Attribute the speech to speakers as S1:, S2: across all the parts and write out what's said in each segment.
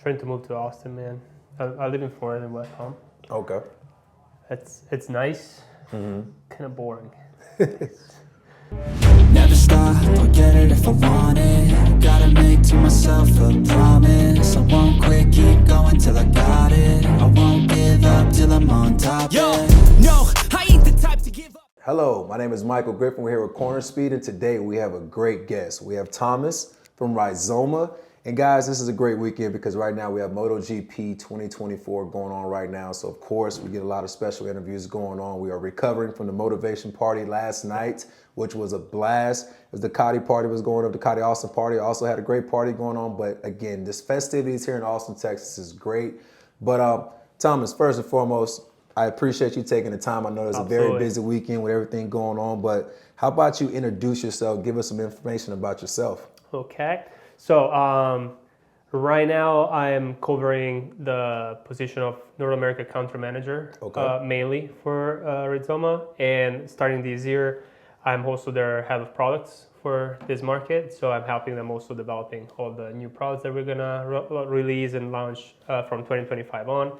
S1: Trying to move to Austin, man. I live in Florida in West Palm.
S2: Okay.
S1: It's nice. Kind of boring.
S3: Never stop, I'll get it if I want it. Gotta make to myself a promise. I won't quit, keep going till I got it. I won't give up till I'm on top. Yo, no, I ain't the type to give up.
S2: Hello, my name is Michael Griffin. We're here with Corner Speed, and today we have a great guest. We have Thomas from Rizoma. And guys, this is a great weekend because right now we have MotoGP 2024 going on right now. So of course we get a lot of special interviews going on. We are recovering from the Motovation party last night, which was a blast. It was the Ducati party was going on, the Ducati Austin party. I also had a great party going on. But again, this festivities here in Austin, Texas is great. But Thomas, first and foremost, I appreciate you taking the time. I know it's a very busy weekend with everything going on, but how about you introduce yourself, give us some information about yourself.
S1: Okay. So right now I am covering the position of North America country manager, mainly for Rizoma. And starting this year, I'm also their head of products for this market. So I'm helping them also developing all the new products that we're gonna release and launch from 2025 on.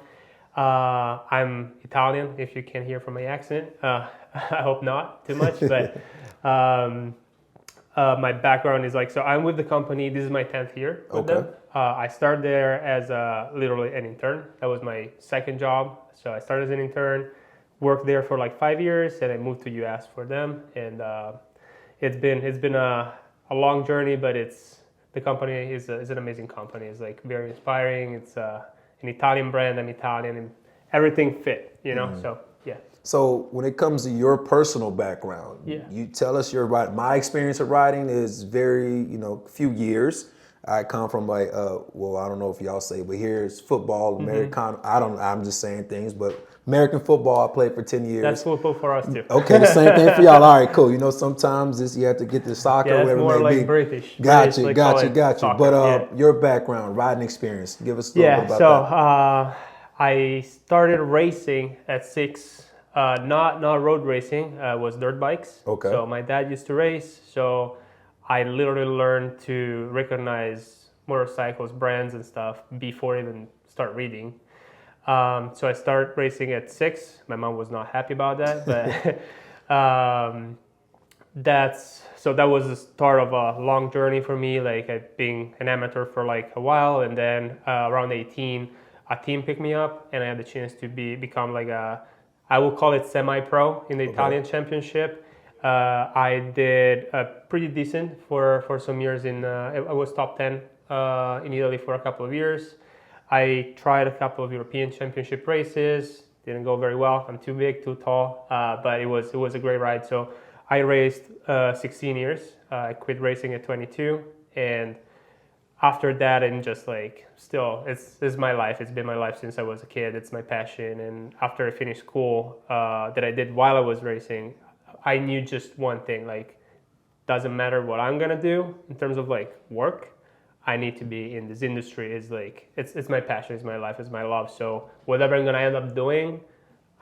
S1: I'm Italian, if you can hear from my accent. I hope not too much, but my background is so I'm with the company. This is my 10th year with them. I started there as literally an intern. That was my second job. So I started as an intern, worked there for 5 years, and I moved to US for them. And it's been a long journey, but the company is an amazing company. It's very inspiring. It's an Italian brand. I'm Italian, and everything fit, So yeah.
S2: So when it comes to your personal background, you tell us your ride. My experience of riding is very, few years. I come from I don't know if y'all say, but here's football, American. I'm just saying things, but American football, I played for 10 years.
S1: That's football for us too.
S2: Okay, the same thing for y'all. All right, cool. Sometimes you have to get the soccer or whatever
S1: more
S2: it may be.
S1: British.
S2: Got you.
S1: Soccer,
S2: But your background, riding experience, give us a little bit about that.
S1: I started racing at 6. Not road racing, was dirt bikes.
S2: Okay.
S1: So my dad used to race, so I literally learned to recognize motorcycles, brands and stuff before I even start reading. So I started racing at 6. My mom was not happy about that, but that was the start of a long journey for me, being an amateur for a while, and then around 18, a team picked me up, and I had the chance to become I will call it semi-pro in the Italian championship. I did pretty decent for some years. I was top 10 in Italy for a couple of years. I tried a couple of European championship races. Didn't go very well. I'm too big, too tall, but it was a great ride. So I raced 16 years. I quit racing at 22, and after that, I'm just still, it's my life. It's been my life since I was a kid. It's my passion. And after I finished school, that I did while I was racing, I knew just one thing, doesn't matter what I'm gonna do in terms of work, I need to be in this industry. It's my passion, it's my life, it's my love. So whatever I'm gonna end up doing,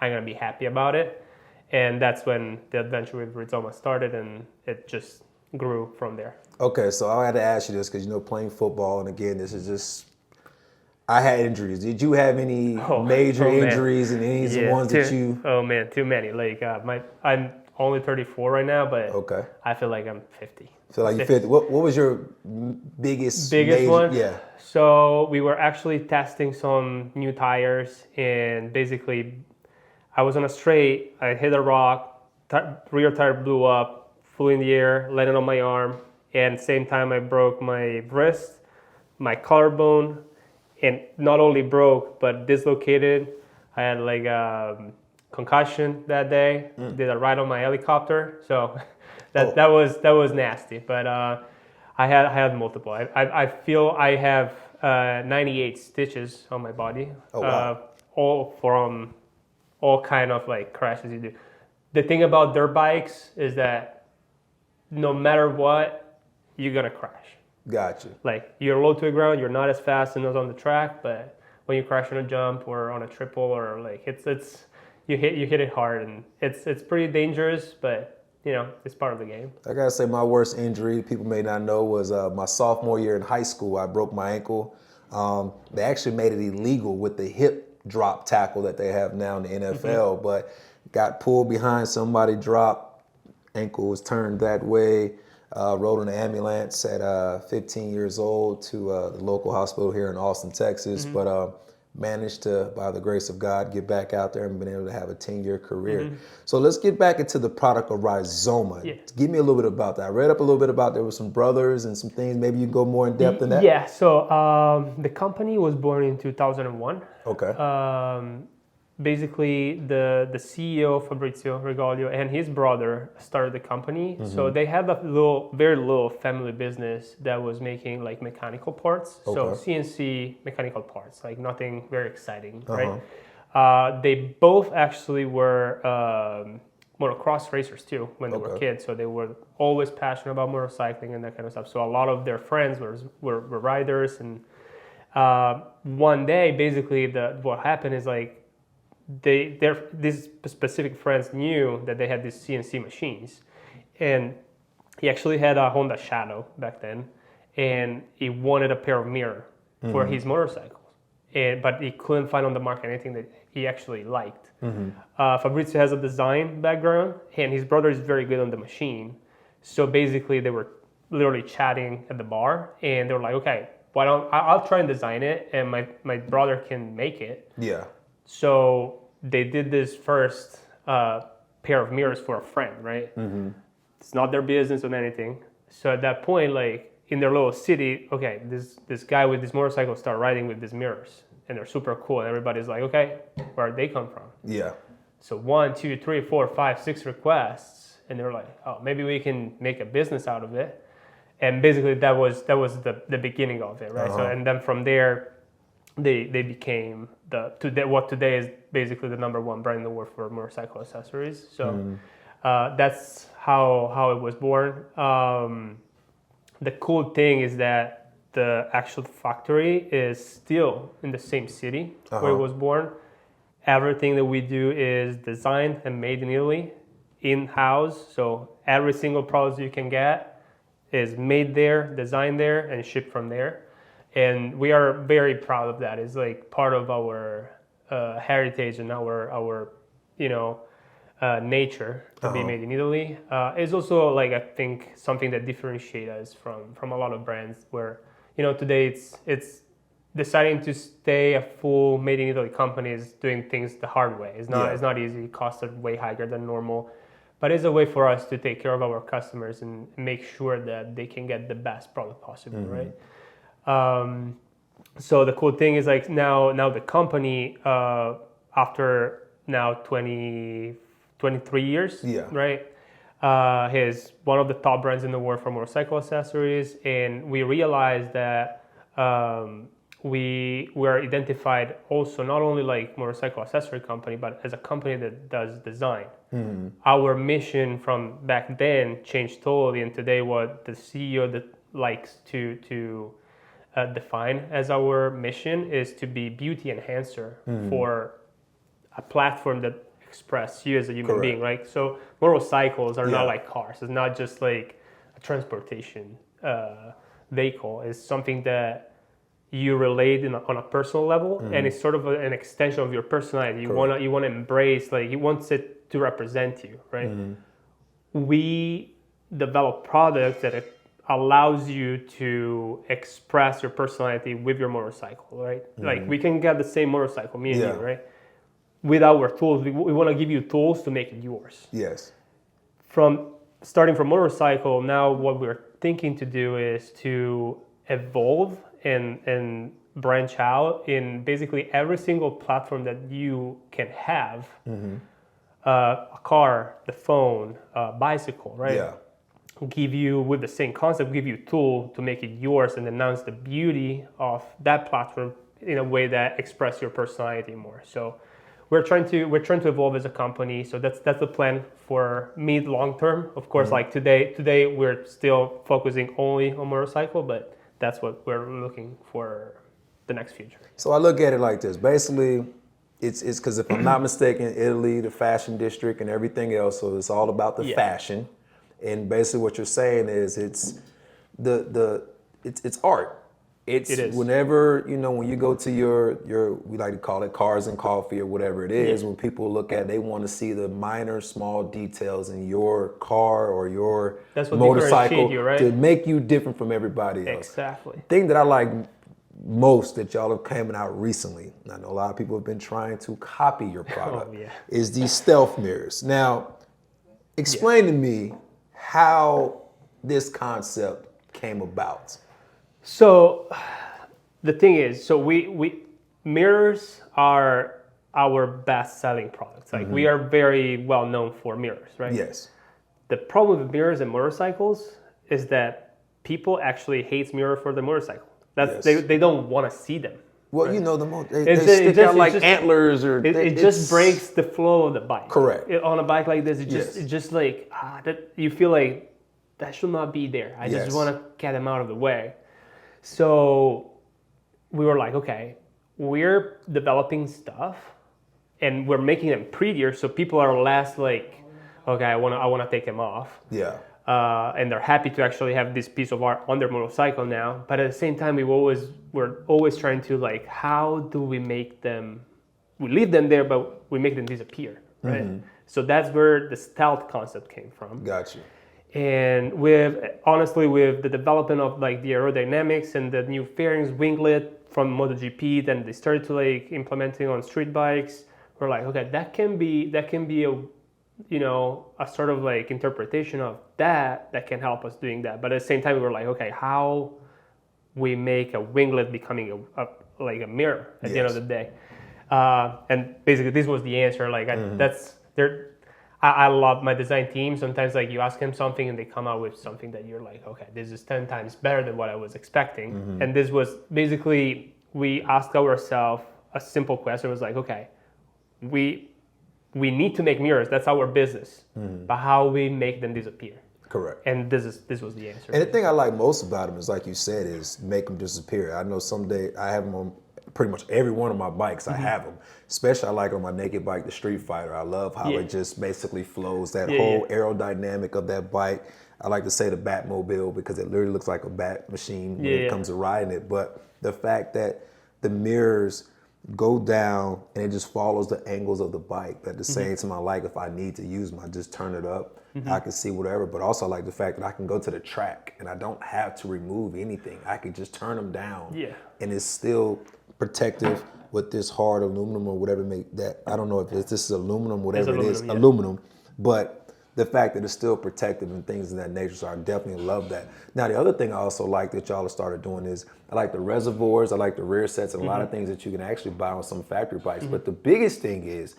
S1: I'm gonna be happy about it. And that's when the adventure with Rizoma started, and it just grew from there.
S2: Okay, so I had to ask you this because playing football, and again, this is just, I had injuries. Did you have any major injuries, and any of the ones that you?
S1: Oh man, too many. I'm only 34 right now, but I feel like I'm 50.
S2: So you're 50. What was your biggest
S1: one?
S2: Yeah.
S1: So we were actually testing some new tires, and basically, I was on a straight. I hit a rock, rear tire blew up, flew in the air, landed on my arm. And same time I broke my wrist, my collarbone, and not only broke, but dislocated. I had a concussion that day, did a ride on my helicopter. So that was nasty, but I had multiple. I feel I have 98 stitches on my body, all from all kind of crashes you do. The thing about dirt bikes is that no matter what, you're gonna crash.
S2: Gotcha.
S1: You're low to the ground, you're not as fast as on the track, but when you crash on a jump or on a triple, or you hit it hard, and it's pretty dangerous, but it's part of the game.
S2: I gotta say, my worst injury, people may not know, was my sophomore year in high school. I broke my ankle. They actually made it illegal with the hip drop tackle that they have now in the NFL, but got pulled behind somebody, dropped, ankle was turned that way, rode in an ambulance at 15 years old to the local hospital here in Austin, Texas, but managed to, by the grace of God, get back out there and been able to have a 10-year career. So let's get back into the product of Rizoma.
S1: Yeah.
S2: Give me a little bit about that. I read up a little bit about there were some brothers and some things. Maybe you can go more in depth in that.
S1: Yeah, so the company was born in 2001.
S2: Okay.
S1: Basically, the CEO, Fabrizio Regaglio, and his brother started the company. So they had a very little family business that was making like mechanical parts. So CNC mechanical parts, like nothing very exciting, right? They both actually were motocross racers too when they were kids. So they were always passionate about motorcycling and that kind of stuff. So a lot of their friends were riders. And one day, basically, what happened is like, these specific friends knew that they had these CNC machines, and he actually had a Honda Shadow back then, and he wanted a pair of mirror for his motorcycles, but he couldn't find on the market anything that he actually liked. Fabrizio has a design background, and his brother is very good on the machine, so basically they were literally chatting at the bar, and they were like, okay, why don't I'll try and design it, and my brother can make it.
S2: Yeah.
S1: So they did this first pair of mirrors for a friend, right? It's not their business or anything. So at that point, like in their little city, okay, this guy with this motorcycle start riding with these mirrors, and they're super cool. And everybody's like, okay, where they come from?
S2: Yeah.
S1: So 1, 2, 3, 4, 5, 6 requests, and they're like, oh, maybe we can make a business out of it. And basically that was the beginning of it, right? So and then from there, they became what today is basically the #1 brand in the world for motorcycle accessories. So that's how it was born. The cool thing is that the actual factory is still in the same city where it was born. Everything that we do is designed and made in Italy, in-house. So every single product you can get is made there, designed there, and shipped from there. And we are very proud of that. It's like part of our heritage and our nature to be made in Italy. It's also like, I think, something that differentiates us from a lot of brands where, today it's deciding to stay a full made in Italy company is doing things the hard way. It's not easy. Costs are way higher than normal. But it's a way for us to take care of our customers and make sure that they can get the best product possible, right? So the cool thing is like now the company, after now 23 years, right? Is one of the top brands in the world for motorcycle accessories. And we realized that we were identified also not only like motorcycle accessory company, but as a company that does design. Our mission from back then changed totally, and today what the CEO that likes to define as our mission is to be beauty enhancer for a platform that express you as a human being, right? So motorcycles are not like cars. It's not just like a transportation vehicle. It's something that you relate on a personal level, and it's sort of an extension of your personality. You want to embrace, like, you want it to represent you, right? We develop products that allows you to express your personality with your motorcycle, right? Like, we can get the same motorcycle, me and you, right? With our tools, we want to give you tools to make it yours.
S2: Yes.
S1: Starting from motorcycle, now what we're thinking to do is to evolve and branch out in basically every single platform that you can have. A car, the phone, bicycle, right? Yeah. Give you, with the same concept, give you a tool to make it yours and announce the beauty of that platform in a way that express your personality more. So we're trying to evolve as a company. So that's the plan for mid long term. Of course, like today we're still focusing only on motorcycle, but that's what we're looking for the next future.
S2: So I look at it like this. Basically, it's because if I'm not mistaken, Italy, the fashion district and everything else, so it's all about the fashion. And basically what you're saying is it's art. It's
S1: It is.
S2: whenever, when you go to your we like to call it cars and coffee or whatever it is, when people look at, they want to see the minor small details in your car or your
S1: That's what
S2: motorcycle
S1: differentiate you, right?
S2: to make you different from everybody else.
S1: Exactly.
S2: The thing that I like most that y'all have coming out recently, and I know a lot of people have been trying to copy your product, is these stealth mirrors. Now, explain to me how this concept came about.
S1: So the thing is, so we mirrors are our best selling products. Like we are very well known for mirrors, right?
S2: Yes.
S1: The problem with mirrors and motorcycles is that people actually hate mirror for the motorcycle. That's they don't want to see them.
S2: Well,
S1: right?
S2: they stick out like antlers, or
S1: it just breaks the flow of the bike.
S2: Correct.
S1: On a bike like this, it just like that you feel like that should not be there. I just want to get them out of the way. So we were like, okay, we're developing stuff and we're making them prettier, so people are less like, okay, I want to take them off.
S2: Yeah.
S1: And they're happy to actually have this piece of art on their motorcycle now. But at the same time, we're always trying to like, how do we make them? We leave them there, but we make them disappear, right? Mm-hmm. So that's where the stealth concept came from.
S2: Gotcha.
S1: And with the development of like the aerodynamics and the new fairings, winglet from MotoGP, then they started to like implementing on street bikes. We're like, okay, that can be a sort of like interpretation of that can help us doing that. But at the same time, we were like, okay, how we make a winglet becoming a mirror at the end of the day. And basically this was the answer. Like I love my design team. Sometimes like you ask them something and they come out with something that you're like, okay, this is 10 times better than what I was expecting. Mm-hmm. And this was basically, we asked ourselves a simple question. It was like, okay, we need to make mirrors. That's our business. Mm-hmm. But how we make them disappear.
S2: Correct.
S1: And this was the answer.
S2: And the thing I like most about them is, like you said, is make them disappear. I know someday I have them on pretty much every one of my bikes. I have them. Especially I like on my naked bike, the Street Fighter. I love how it just basically flows, that whole aerodynamic of that bike. I like to say the Batmobile because it literally looks like a bat machine when it comes to riding it. But the fact that the mirrors go down and it just follows the angles of the bike. At the same time, I like if I need to use them, I just turn it up. I can see whatever, but also I like the fact that I can go to the track and I don't have to remove anything. I can just turn them down and it's still protective with this hard aluminum or whatever I don't know if this is aluminum, whatever it is, aluminum, but the fact that it's still protective and things of that nature, so I definitely love that. Now, the other thing I also like that y'all have started doing is I like the reservoirs, I like the rear sets, and a lot of things that you can actually buy on some factory bikes, but the biggest thing is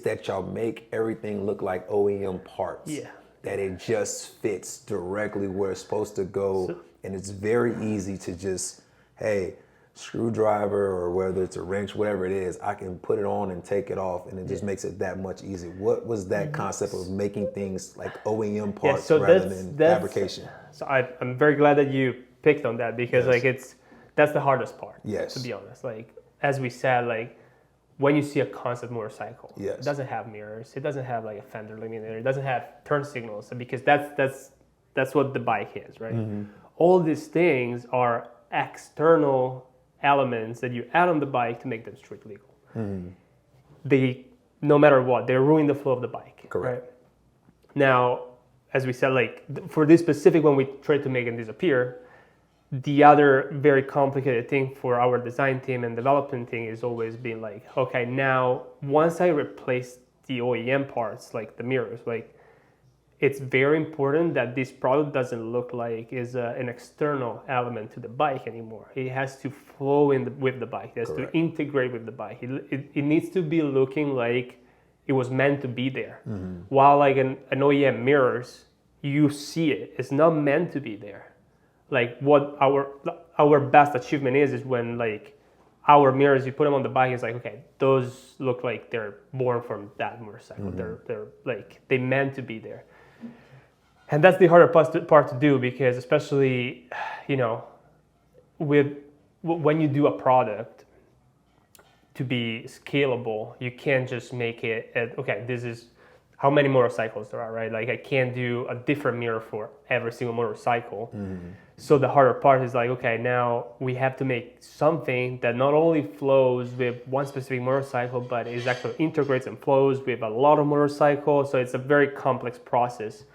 S2: that y'all make everything look like OEM parts. Yeah. That it just fits directly where it's supposed to go, and it's very easy to just, hey, screwdriver or whether it's a wrench, whatever it is, I can put it on and take it off, and it just makes it that much easier. What was that concept of making things like OEM parts rather than fabrication?
S1: So I'm very glad that you picked on that because that's the hardest part. To be honest, like as we said, like when you see a concept motorcycle, it doesn't have mirrors, it doesn't have like a fender limiter, it doesn't have turn signals, because that's what the bike is, right? All these things are external elements that you add on the bike to make them street legal. They, no matter what, they ruin the flow of the bike.
S2: Correct.
S1: Right? Now, as we said, like for this specific one, we tried to make them disappear. The other very complicated thing for our design team and development team is always being like, okay, now once I replace the OEM parts, like the mirrors, like it's very important that this product doesn't look like is an external element to the bike anymore. It has to flow with the bike. It has to integrate with the bike. It needs to be looking like it was meant to be there. While like an OEM mirrors, you see it. It's not meant to be there. Like what our best achievement is when like our mirrors, you put them on the bike, it's like, okay, those look like they're born from that motorcycle. They're like, they meant to be there. And that's the harder part to do, because especially, when you do a product to be scalable, you can't just make it this is how many motorcycles there are, right? Like I can't do a different mirror for every single motorcycle. So the harder part is like, okay, now we have to make something that not only flows with one specific motorcycle, but is actually integrates and flows with a lot of motorcycles. So it's a very complex process.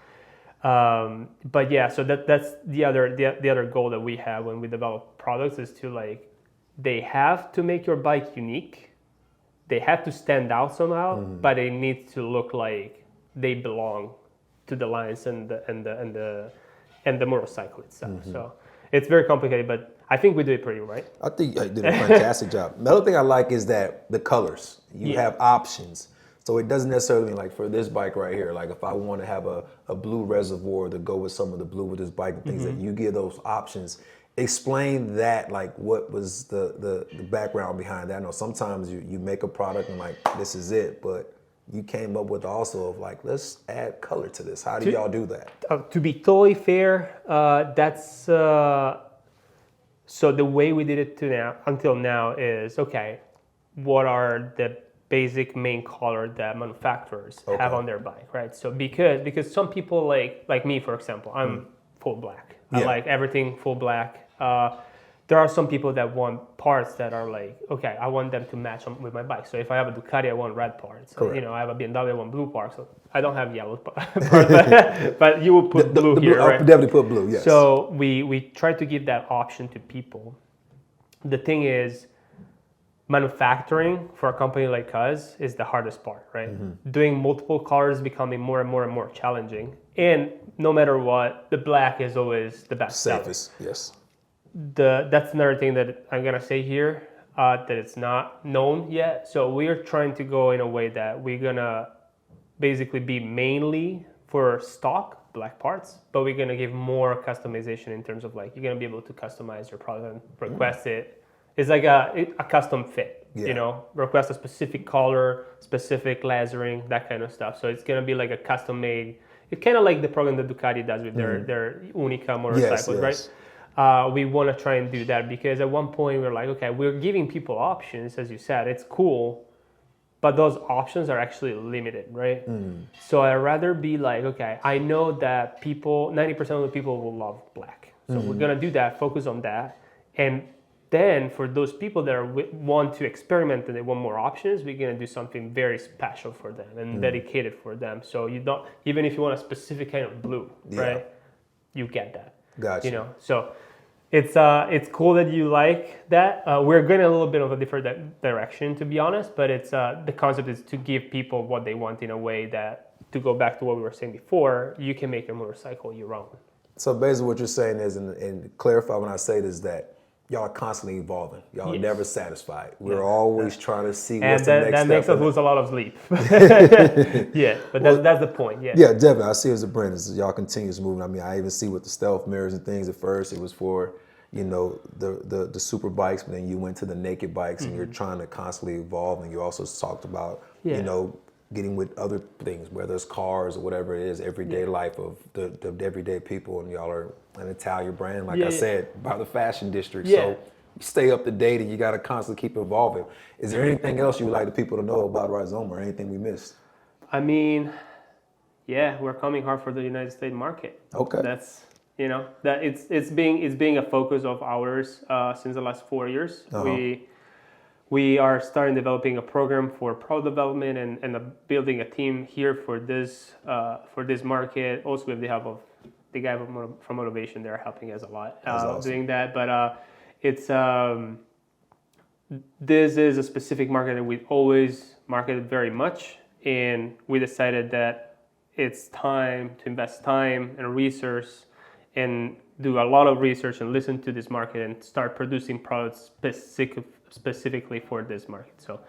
S1: But yeah, so that's the other goal that we have when we develop products is to like, they have to make your bike unique. They have to stand out somehow, but they need to look like they belong to the lines and the motorcycle itself. So it's very complicated, but I think we do it pretty right.
S2: I think you did a fantastic job. Another thing I like is that the colors. You have options. So it doesn't necessarily mean like for this bike right here, like if I want to have a blue reservoir to go with some of the blue with this bike and things that you give those options. Explain that, like what was the background behind that. I know sometimes you make a product and like this is it, but you came up with also of like, let's add color to this. How do y'all do that?
S1: To be totally fair, that's so the way we did it until now is, okay, what are the basic main color that manufacturers have on their bike, right? So because some people like me, for example, I'm full black. I like everything full black. There are some people that want parts that are like, okay, I want them to match with my bike. So if I have a Ducati, I want red parts.
S2: Correct.
S1: You know, I have a BMW, I want blue parts. So I don't have yellow parts, but you will put blue here,
S2: I'll
S1: right?
S2: definitely put blue, yes.
S1: So we try to give that option to people. The thing is, manufacturing for a company like us is the hardest part, right? Doing multiple colors is becoming more and more challenging. And no matter what, the black is always the best
S2: safest,
S1: seller.
S2: yes.
S1: That's another thing that I'm gonna say here, that it's not known yet. So we are trying to go in a way that we're gonna basically be mainly for stock black parts, but we're gonna give more customization in terms of like, you're gonna be able to customize your product and request it. It's like a custom fit, you know, request a specific color, specific lasering, that kind of stuff. So it's gonna be like a custom made. It's kind of like the program that Ducati does with their Unica motorcycles, right? We want to try and do that because at one point we're like, okay, we're giving people options, as you said, it's cool, but those options are actually limited, right? So I'd rather be like, okay, I know that 90% of the people will love black. So we're going to do that, focus on that. And then for those people that want to experiment and they want more options, we're going to do something very special for them and dedicated for them. So you don't, even if you want a specific kind of blue, right? You get that.
S2: Gotcha.
S1: You know, so it's cool that you like that. We're going a little bit of a different direction, to be honest, but it's the concept is to give people what they want in a way that, to go back to what we were saying before, you can make your motorcycle your own.
S2: So basically what you're saying is, and clarify when I say this, that y'all are constantly evolving. Y'all are never satisfied. We're always trying to see what's the next step.
S1: And that makes us lose a lot of sleep. But that's the point, yeah.
S2: Yeah, definitely. I see it as a brand. As y'all continues moving. I mean, I even see with the stealth mirrors and things. At first, it was for, you know, the super bikes, but then you went to the naked bikes, and you're trying to constantly evolve. And you also talked about, you know, getting with other things, whether it's cars or whatever it is, everyday life of the everyday people, and y'all are an Italian brand, like I said, by the fashion district. So you stay up to date, and you got to constantly keep evolving. Is there anything else you would like the people to know about Rizoma, or anything we missed?
S1: I mean, we're coming hard for the United States market.
S2: Okay.
S1: That's, you know, that it's being a focus of ours since the last 4 years. We are starting developing a program for product development and building a team here for this market. Also with the help of the guy from Motovation, they're helping us a lot doing that. But it's this is a specific market that we always marketed very much, and we decided that it's time to invest time and research and do a lot of research and listen to this market and start producing products specifically for this market. So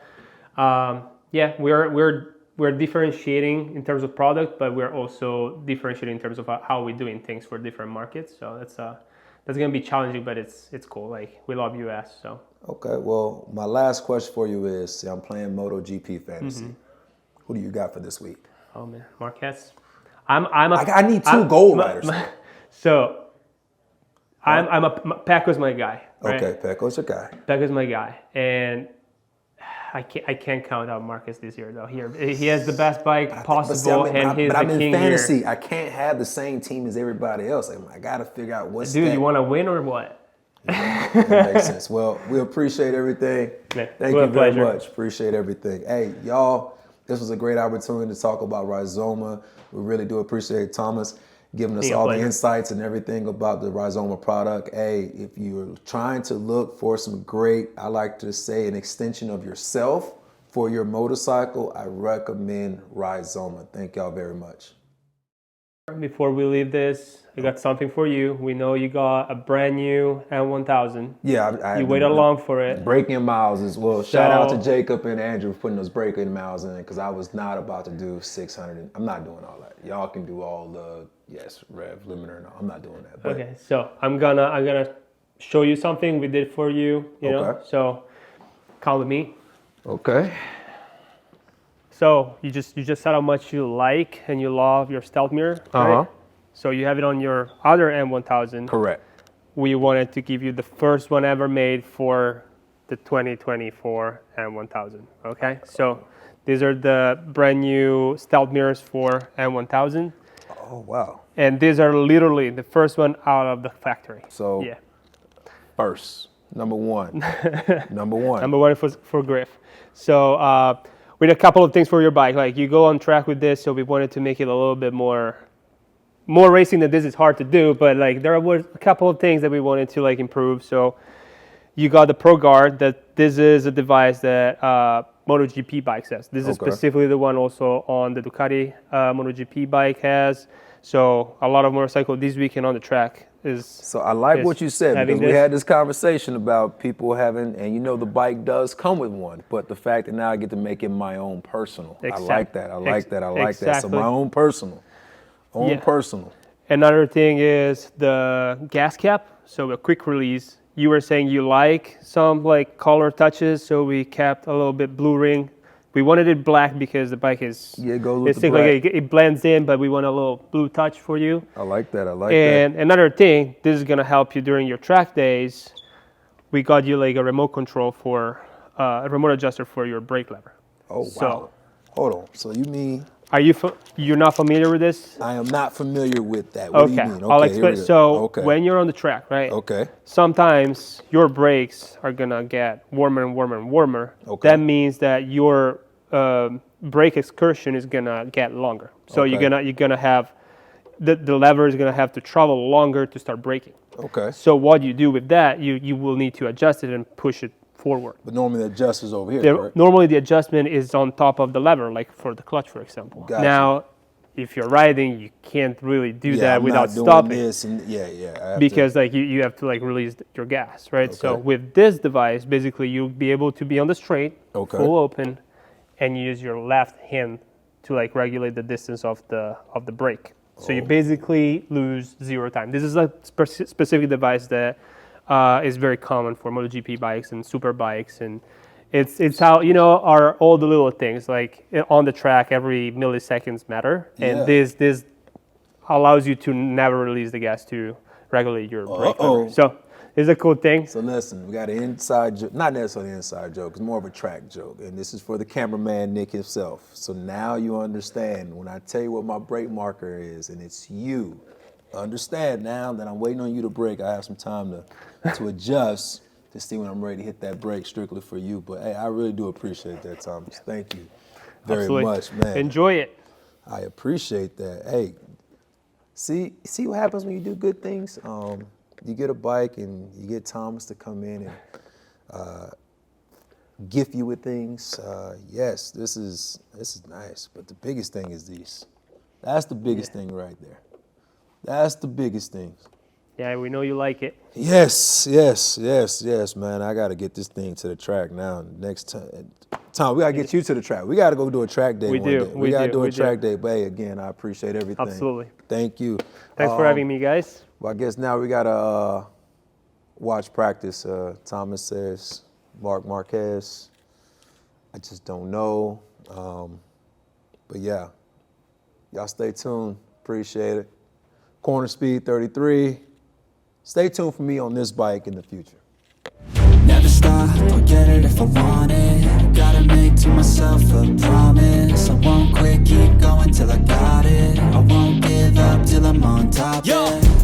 S1: we're differentiating in terms of product, but we're also differentiating in terms of how we're doing things for different markets. So that's going to be challenging, but it's cool. Like, we love US. So
S2: okay, well, my last question for you is, see, I'm playing MotoGP fantasy. Who do you got for this week?
S1: Oh man, Marquez.
S2: I need two gold riders.
S1: So I'm a Paco's my guy. Right?
S2: Okay, Pecco's your guy.
S1: Pecco's my guy, and I can't count out Marcus this year though. He has the best bike possible,
S2: but I'm in
S1: king
S2: fantasy.
S1: here.
S2: I can't have the same team as everybody else. I got to figure out what's.
S1: Dude, you want to win or what?
S2: Yeah, that makes sense. Well, we appreciate everything.
S1: Man,
S2: Thank you very much. Appreciate everything. Hey, y'all, this was a great opportunity to talk about Rizoma. We really do appreciate Thomas giving us all the insights and everything about the Rizoma product. Hey, if you're trying to look for some great, I like to say, an extension of yourself for your motorcycle, I recommend Rizoma. Thank y'all very much.
S1: Before we leave this, I got something for you. We know you got a brand new M1000.
S2: Yeah,
S1: you waited long for it.
S2: Break-in miles as well. Shout out to Jacob and Andrew for putting those break-in miles in, because I was not about to do 600. I'm not doing all that. Y'all can do all the rev limiter. No, I'm not doing that. But.
S1: Okay, so I'm gonna show you something we did for you. You know, so come with me.
S2: Okay.
S1: So you just said how much you like and you love your stealth mirror, right? So you have it on your other M1000.
S2: Correct.
S1: We wanted to give you the first one ever made for the 2024 M1000. Okay, so these are the brand new stealth mirrors for M1000.
S2: Oh wow!
S1: And these are literally the first one out of the factory.
S2: So
S1: yeah,
S2: first, number one, number
S1: one for Griff. So. We did a couple of things for your bike. Like you go on track with this, so we wanted to make it a little bit more racing than this is hard to do. But like there were a couple of things that we wanted to like improve. So you got the Pro Guard. That this is a device that MotoGP bikes has. This is specifically the one also on the Ducati MotoGP bike has. So a lot of motorcycle this weekend on the track is.
S2: So I like what you said, because we had this conversation about people having, and you know the bike does come with one, but the fact that now I get to make it my own personal. I like that. I like that. So my own personal. Personal.
S1: Another thing is the gas cap. So a quick release. You were saying you like some like color touches, so we kept a little bit blue ring. We wanted it black because the bike is it blends in, but we want a little blue touch for you.
S2: I like that.
S1: And another thing, this is gonna help you during your track days. We got you like a remote control for a remote adjuster for your brake lever.
S2: Oh wow! Hold on. So you mean?
S1: You're not familiar with this?
S2: I am not familiar with that. What do you mean?
S1: I'll explain. So when you're on the track, right?
S2: Okay.
S1: Sometimes your brakes are gonna get warmer and warmer and warmer.
S2: Okay.
S1: That means that your brake excursion is gonna get longer. So you're gonna have the lever is gonna have to travel longer to start braking.
S2: Okay.
S1: So what you do with that, you will need to adjust it and push it forward.
S2: But normally the adjuster's over here,
S1: normally the adjustment is on top of the lever, like for the clutch, for example.
S2: Gotcha.
S1: Now, if you're riding, you can't really do that without stopping.
S2: This and,
S1: because like you have to like release your gas, right? Okay. So with this device, basically you'll be able to be on the straight, full open, and use your left hand to like regulate the distance of the brake. So you basically lose 0 time. This is a specific device that is very common for MotoGP bikes and super bikes, and it's how are all the little things like on the track. Every milliseconds matter, and this allows you to never release the gas to regulate your brake lever. So it's a cool thing.
S2: So listen, we got an inside joke, not necessarily an inside joke, it's more of a track joke, and this is for the cameraman Nick himself. So now you understand when I tell you what my brake marker is, and it's you. Understand now that I'm waiting on you to brake. I have some time to adjust to see when I'm ready to hit that brake strictly for you. But hey, I really do appreciate that, Thomas. Thank you very much, man.
S1: Enjoy it.
S2: I appreciate that. Hey, see what happens when you do good things? You get a bike and you get Thomas to come in and gift you with things. Yes, this is nice. But the biggest thing is these. That's the biggest thing right there. That's the biggest thing.
S1: Yeah, we know you like it.
S2: Yes, man. I got to get this thing to the track now. Next time, Tom, we got to get you to the track. We got to go do a track day one day. We got to do a track day. But hey, again, I appreciate everything.
S1: Absolutely.
S2: Thank you.
S1: Thanks for having me, guys.
S2: Well, I guess now we got to watch practice. Thomas says, Mark Marquez. I just don't know. But yeah, y'all stay tuned. Appreciate it. Corner speed 33. Stay tuned for me on this bike in the future.
S3: Never stop, I'll get it if I want it. Gotta to myself a promise. I won't quit, keep going till I got it. I won't give up till I'm on top, yeah.